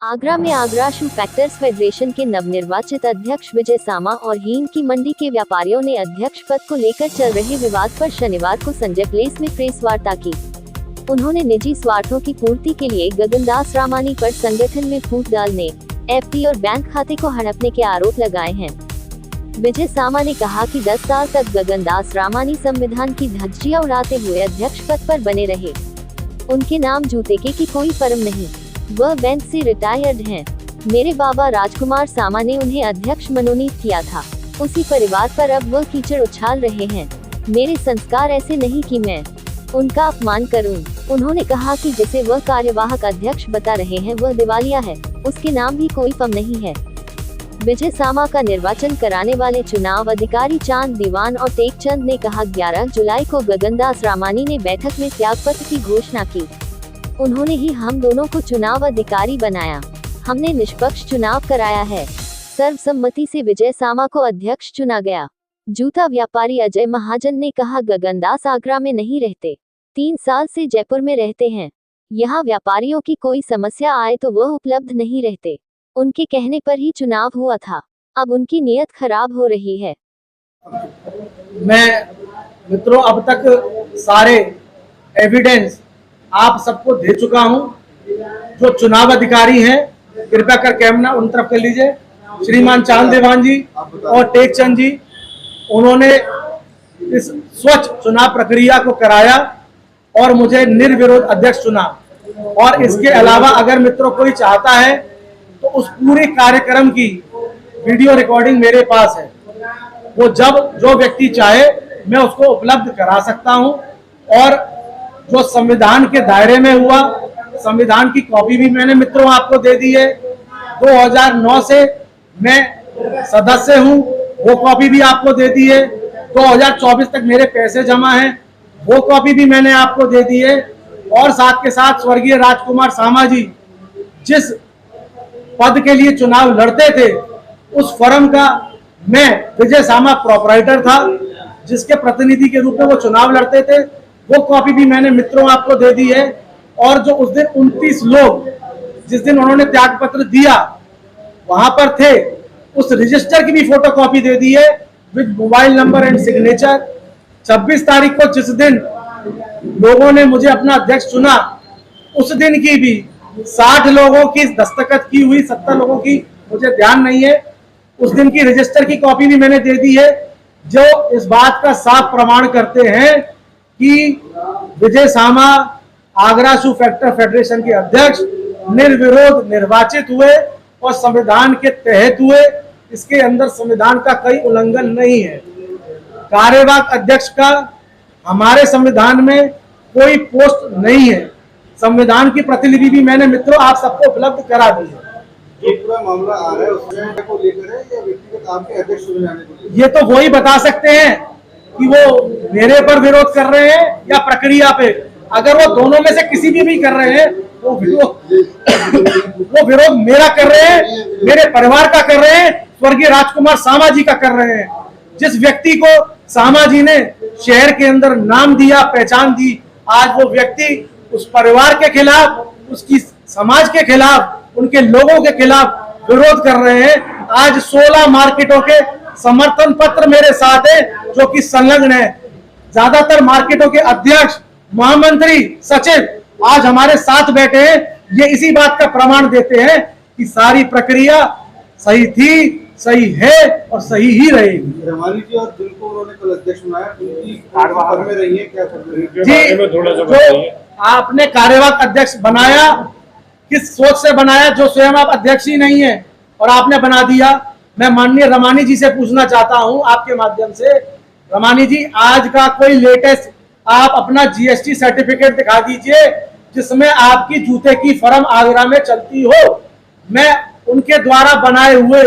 आगरा में आगरा शू factors federation के नवनिर्वाचित अध्यक्ष विजय सामा और हींग की मंडी के व्यापारियों ने अध्यक्ष पद को लेकर चल रहे विवाद पर शनिवार को संजय प्लेस में प्रेस वार्ता की। उन्होंने निजी स्वार्थों की पूर्ति के लिए गगनदास रामानी पर संगठन में फूट डालने, एफडी और बैंक खाते को हड़पने के आरोप लगाए हैं। विजय सामा ने कहा कि 10 साल तक गगनदास रामानी संविधान की धज्जियां उड़ाते हुए अध्यक्ष पद पर बने रहे। उनके नाम जूते की कोई फर्म नहीं, वह बैंक से रिटायर्ड हैं। मेरे बाबा राजकुमार सामा ने उन्हें अध्यक्ष मनोनीत किया था। उसी परिवार पर अब वह कीचड़ उछाल रहे हैं। मेरे संस्कार ऐसे नहीं कि मैं उनका अपमान करूं। उन्होंने कहा कि जिसे वह कार्यवाहक अध्यक्ष बता रहे हैं वह दिवालिया है, उसके नाम भी कोई फर्म नहीं है। विजय सामा का निर्वाचन कराने वाले चुनाव अधिकारी चांद दीवान और टेकचंद ने कहा 11 जुलाई को गगनदास रामानी ने बैठक में त्यागपत्र की घोषणा की। उन्होंने ही हम दोनों को चुनाव अधिकारी बनाया। हमने निष्पक्ष चुनाव कराया है। सर्वसम्मति से विजय सामा को अध्यक्ष चुना गया। जूता व्यापारी अजय महाजन ने कहा गगनदास आगरा में नहीं रहते, 3 साल से जयपुर में रहते हैं। यहाँ व्यापारियों की कोई समस्या आए तो वह उपलब्ध नहीं रहते। उनके कहने पर ही चुनाव हुआ था, अब उनकी नीयत खराब हो रही है। मैं मित्रों अब तक सारे एविडेंस आप सबको दे चुका हूं। जो चुनाव अधिकारी हैं कृपया कर कैमरा उन तरफ कर लीजिए। श्रीमान चांद देवान जी और टेकचंद जी, उन्होंने इस स्वच्छ चुनाव प्रक्रिया को कराया और मुझे निर्विरोध अध्यक्ष चुना। और इसके अलावा अगर मित्रों कोई चाहता है तो उस पूरे कार्यक्रम की वीडियो रिकॉर्डिंग मेरे पास है। वो जब जो व्यक्ति चाहे मैं उसको उपलब्ध करा सकता हूं। और जो संविधान के दायरे में हुआ, संविधान की कॉपी भी मैंने मित्रों आपको दे दी है। 2009 से मैं सदस्य हूं, वो कॉपी भी आपको दे दी है। 2024 तक मेरे पैसे जमा हैं, वो कॉपी भी मैंने आपको दे दी है। और साथ के साथ स्वर्गीय राजकुमार सामा जी जिस पद के लिए चुनाव लड़ते थे उस फर्म का मैं विजय सामा प्रोपराइटर था, जिसके प्रतिनिधि के रूप में वो चुनाव लड़ते थे। वो कॉपी भी मैंने मित्रों आपको दे दी है। और जो उस दिन 29 लोग जिस दिन उन्होंने त्याग पत्र दिया वहां पर थे, उस रजिस्टर की भी फोटो कॉपी दे दी है with mobile number and signature. 26 तारीख को जिस दिन लोगों ने मुझे अपना अध्यक्ष चुना, उस दिन की भी 60 लोगों की दस्तखत की हुई, 70 लोगों की मुझे ध्यान नहीं है, उस दिन की रजिस्टर की कॉपी भी मैंने दे दी है, जो इस बात का साफ प्रमाण करते हैं कि विजय सामा आगरा शू फैक्टर फेडरेशन के अध्यक्ष निर्विरोध निर्वाचित हुए और संविधान के तहत हुए। इसके अंदर संविधान का कोई उल्लंघन नहीं है। कार्यवाहक अध्यक्ष का हमारे संविधान में कोई पोस्ट नहीं है। संविधान की प्रतिलिपि भी मैंने मित्रों आप सबको उपलब्ध करा दी है। ये पूरा मामला आ रहा है उसको को लेकर है या व्यक्तिगत आपके अध्यक्ष चुने जाने को लेकर? ये तो वही बता सकते हैं कि वो मेरे पर विरोध कर रहे हैं या प्रक्रिया पे। अगर वो दोनों में से किसी भी कर रहे हैं वो विरोध मेरा कर रहे हैं, मेरे परिवार का कर रहे हैं, स्वर्गीय राजकुमार सामा जी का कर रहे हैं। जिस व्यक्ति को सामा जी ने शहर के अंदर नाम दिया, पहचान दी, आज वो व्यक्ति उस परिवार के खिलाफ, उसकी समाज के खिलाफ, उनके लोगों के खिलाफ विरोध कर रहे हैं। आज 16 मार्केटों के समर्थन पत्र मेरे साथ है जो कि संलग्न है। ज्यादातर मार्केटों के अध्यक्ष, महामंत्री, सचिव आज हमारे साथ बैठे हैं। ये इसी बात का प्रमाण देते हैं कि सारी प्रक्रिया सही थी, सही है और सही ही रहेगी। रमानी जी और जिनको उन्होंने कल अध्यक्ष बनाया उनकी कार्यवाहक में रही है, क्या कर रही है जी? जो आपने कार्यवाहक अध्यक्ष बनाया, किस सोच से बनाया? जो स्वयं आप अध्यक्ष ही नहीं है और आपने बना दिया। मैं माननीय रमानी जी से पूछना चाहता हूं आपके माध्यम से, रमानी जी आज का कोई लेटेस्ट आप अपना जीएसटी सर्टिफिकेट दिखा दीजिए जिसमें आपकी जूते की फर्म आगरा में चलती हो। मैं उनके द्वारा बनाए हुए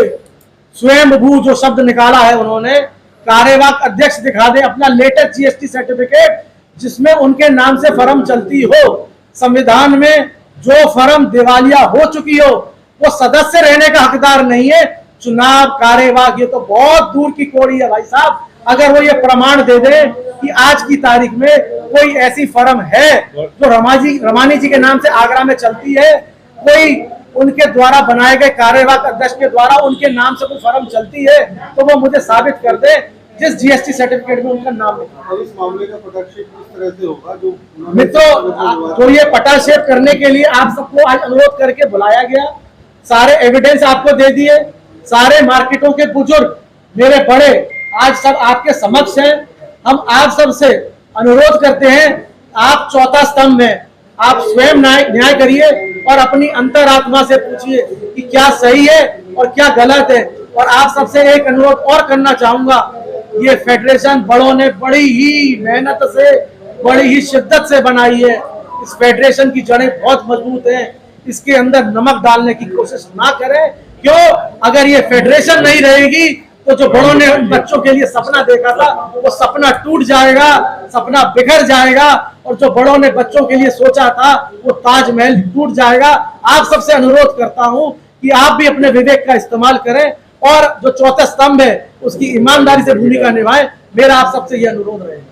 स्वयंभू जो शब्द निकाला है उन्होंने, कार्यवाहक अध्यक्ष दिखा दे अपना लेटेस्ट जीएसटी सर्टिफिकेट जिसमें उनके नाम से फर्म चलती हो। संविधान में जो फर्म दिवालिया हो चुकी हो वो सदस्य रहने का हकदार नहीं है। चुनाव कार्यवाहक ये तो बहुत दूर की कौड़ी है भाई साहब। अगर वो ये प्रमाण दे दे कि आज की तारीख में कोई ऐसी फर्म है जो रमानी जी के नाम से आगरा में चलती है, कोई उनके द्वारा बनाए गए कार्यवाहक अध्यक्ष के द्वारा उनके नाम से कोई फर्म चलती है, तो वो मुझे साबित कर दे जिस जीएसटी सर्टिफिकेट में उनका नाम लिखा। अब इस मामले का पटाक्षेप किस तरह से होगा? जो मित्रों, तो ये पटाक्षेप करने के लिए आप सबको आज अनुरोध करके बुलाया गया, सारे एविडेंस आपको दे दिए, सारे मार्केटों के बुजुर्ग मेरे बड़े आज सब आपके समक्ष हैं। हम आप सबसे अनुरोध करते हैं, आप चौथा स्तंभ में आप स्वयं न्याय करिए और अपनी अंतरात्मा से पूछिए कि क्या सही है और क्या गलत है। और आप सबसे एक अनुरोध और करना चाहूंगा, ये फेडरेशन बड़ों ने बड़ी ही मेहनत से, बड़ी ही शिद्दत से बनाई है। इस फेडरेशन की जड़ें बहुत मजबूत हैं, इसके अंदर नमक डालने की कोशिश ना करें। क्यों? अगर ये फेडरेशन नहीं रहेगी तो जो बड़ों ने बच्चों के लिए सपना देखा था वो सपना टूट जाएगा, सपना बिखर जाएगा, और जो बड़ों ने बच्चों के लिए सोचा था वो ताजमहल टूट जाएगा। आप सबसे अनुरोध करता हूं कि आप भी अपने विवेक का इस्तेमाल करें और जो चौथा स्तंभ है उसकी ईमानदारी से भूमिका निभाएं। मेरा आप सबसे यह अनुरोध रहेगा।